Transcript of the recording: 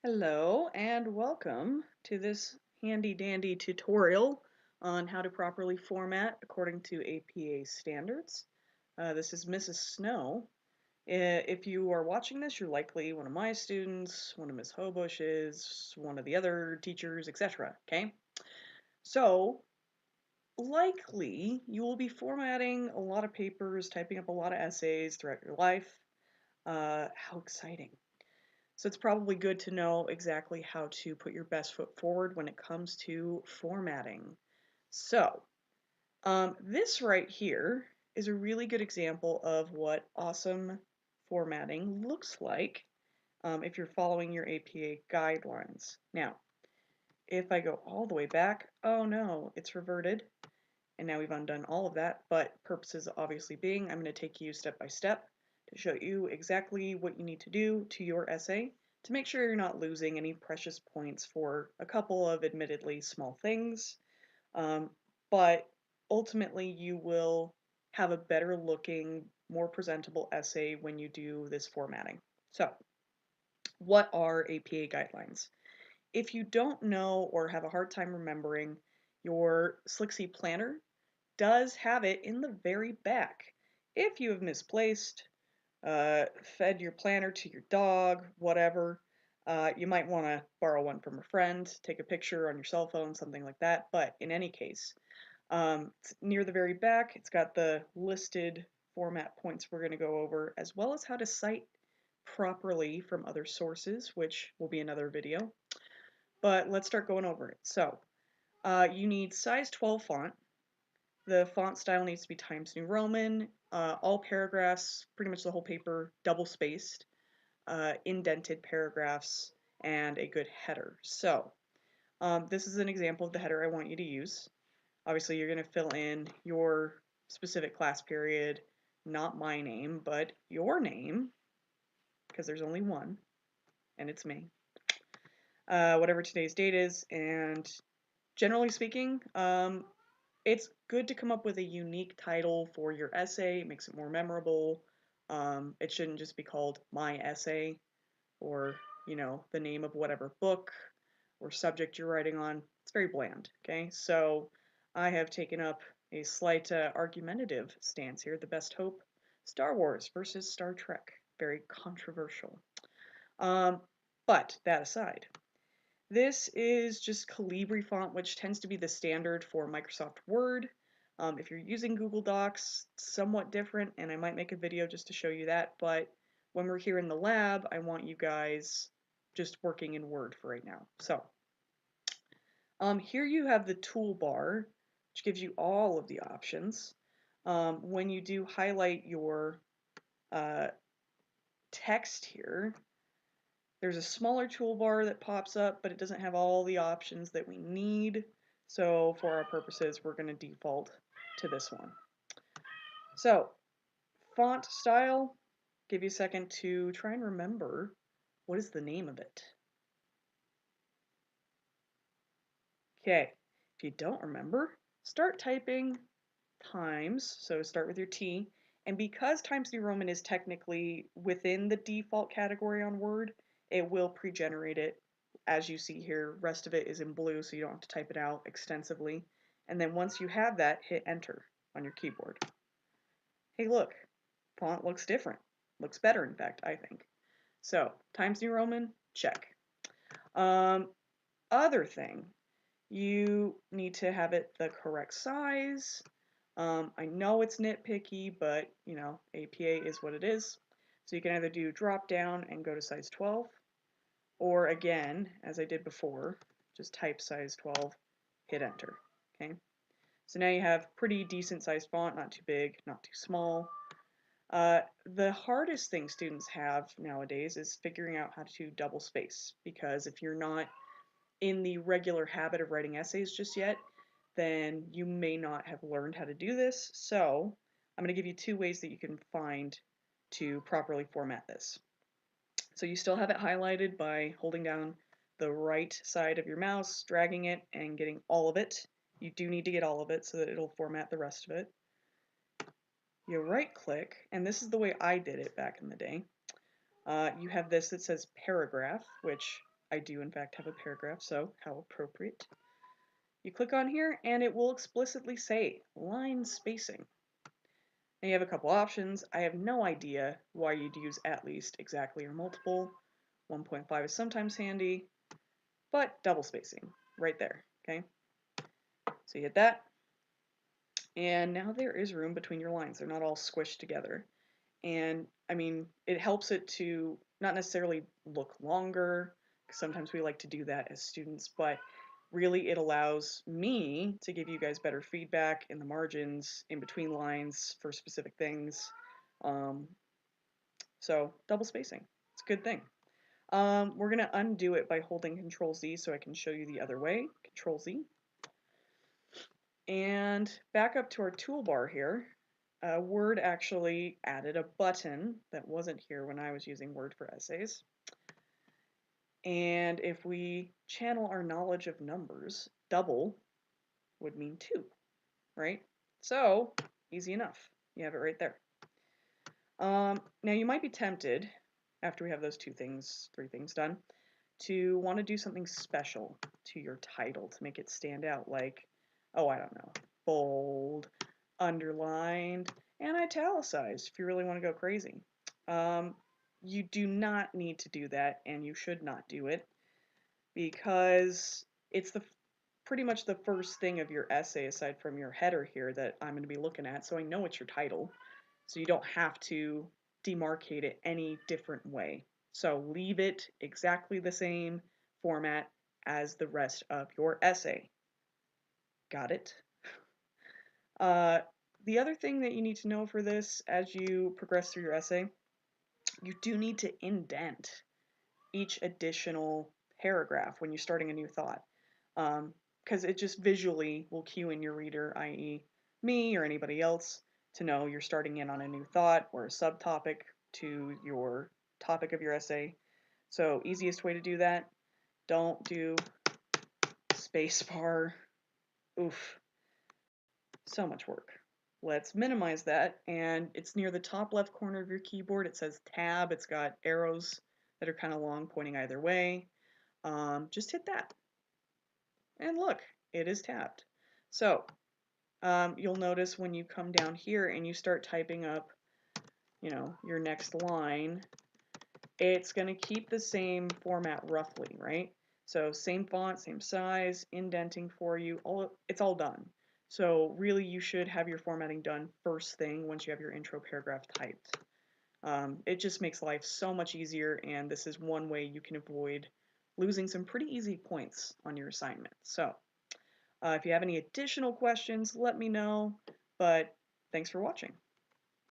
Hello and welcome to this handy dandy tutorial on how to properly format according to APA standards. This is Mrs. Snow. If you are watching this, you're likely one of my students, one of Ms. Hobush's, one of the other teachers, etc. Okay? So, likely you will be formatting a lot of papers, typing up a lot of essays throughout your life. How exciting. So it's probably good to know exactly how to put your best foot forward when it comes to formatting. So this right here is a really good example of what awesome formatting looks like if you're following your APA guidelines. Now, if I go all the way back, oh no, it's reverted. And now we've undone all of that, but purposes obviously being, I'm going to take you step by step to show you exactly what you need to do to your essay to make sure you're not losing any precious points for a couple of admittedly small things. But ultimately you will have a better looking, more presentable essay when you do this formatting. So, what are APA guidelines? If you don't know or have a hard time remembering, your Slicksy planner does have it in the very back. If you have misplaced, fed your planner to your dog, whatever, you might want to borrow one from a friend, take a picture on your cell phone, something like that. But in any case, it's near the very back. It's got the listed format points we're going to go over, as well as how to cite properly from other sources, which will be another video. But let's start going over it. So, you need size 12 font. The font style needs to be Times New Roman. All paragraphs, pretty much the whole paper, double spaced, indented paragraphs, and a good header. So, this is an example of the header I want you to use. Obviously, you're going to fill in your specific class period, not my name, but your name, because there's only one, and it's me. Whatever today's date is, and generally speaking, it's good to come up with a unique title for your essay. It makes it more memorable. It shouldn't just be called My Essay or, the name of whatever book or subject you're writing on. It's very bland, okay? So I have taken up a slight argumentative stance here. The Best Hope, Star Wars versus Star Trek. Very controversial. Um, but that aside, this is just Calibri font, which tends to be the standard for Microsoft Word. If you're using Google Docs, it's somewhat different, and I might make a video just to show you that, but when we're here in the lab, I want you guys just working in Word for right now. So, here you have the toolbar, which gives you all of the options. When you do highlight your uh, text here, there's a smaller toolbar that pops up, but it doesn't have all the options that we need. So for our purposes, we're going to default to this one. So font style, give you a second to try and remember what is the name of it. Okay, if you don't remember, start typing Times, so start with your T, and because Times New Roman is technically within the default category on Word, it will pre-generate it. As you see here, rest of it is in blue, so you don't have to type it out extensively. And then once you have that, hit enter on your keyboard. Hey look, font looks different. Looks better, in fact, I think. So, Times New Roman, check. Um, Other thing, you need to have it the correct size. I know it's nitpicky, but APA is what it is. So you can either do drop down and go to size 12, or again, as I did before, just type size 12, hit enter. Okay. So now you have pretty decent sized font, not too big, not too small. The hardest thing students have nowadays is figuring out how to double space, because if you're not in the regular habit of writing essays just yet, then you may not have learned how to do this. So I'm going to give you two ways that you can find to properly format this. So you still have it highlighted by holding down the right side of your mouse, dragging it, and getting all of it. You do need to get all of it so that it'll format the rest of it. You right click, and this is the way I did it back in the day. You have this that says paragraph, which I do in fact have a paragraph, so how appropriate. You click on here and it will explicitly say line spacing. And you have a couple options. I have no idea why you'd use at least, exactly, or multiple. 1.5 is sometimes handy, but double spacing right there, okay? So you hit that, and now there is room between your lines. They're not all squished together. And I mean, it helps it to not necessarily look longer, 'cause sometimes we like to do that as students, but really it allows me to give you guys better feedback in the margins, in between lines for specific things. Um, so double spacing, it's a good thing. We're gonna undo it by holding Control Z so I can show you the other way. Control Z. And back up to our toolbar here. Word actually added a button that wasn't here when I was using Word for essays. And if we channel our knowledge of numbers, double would mean 2, right? So, easy enough. You have it right there. Now you might be tempted, after we have those 3 things done, to want to do something special to your title to make it stand out, like, oh, I don't know, bold, underlined, and italicized if you really want to go crazy. You do not need to do that, and you should not do it, because it's pretty much the first thing of your essay aside from your header here that I'm going to be looking at, so I know it's your title, so you don't have to demarcate it any different way. So leave it exactly the same format as the rest of your essay. Got it? The other thing that you need to know for this as you progress through your essay, you do need to indent each additional paragraph when you're starting a new thought. Because it just visually will cue in your reader, i.e. me or anybody else, to know you're starting in on a new thought or a subtopic to your topic of your essay. So easiest way to do that, don't do spacebar. Oof, so much work. Let's minimize that, and it's near the top left corner of your keyboard. It says tab. It's got arrows that are kind of long pointing either way. Just hit that. And look, it is tabbed. So you'll notice when you come down here and you start typing up, your next line, it's going to keep the same format roughly, right? So same font, same size, indenting for you, it's all done. So really you should have your formatting done first thing once you have your intro paragraph typed. It just makes life so much easier, and this is one way you can avoid losing some pretty easy points on your assignment. So if you have any additional questions, let me know, but thanks for watching.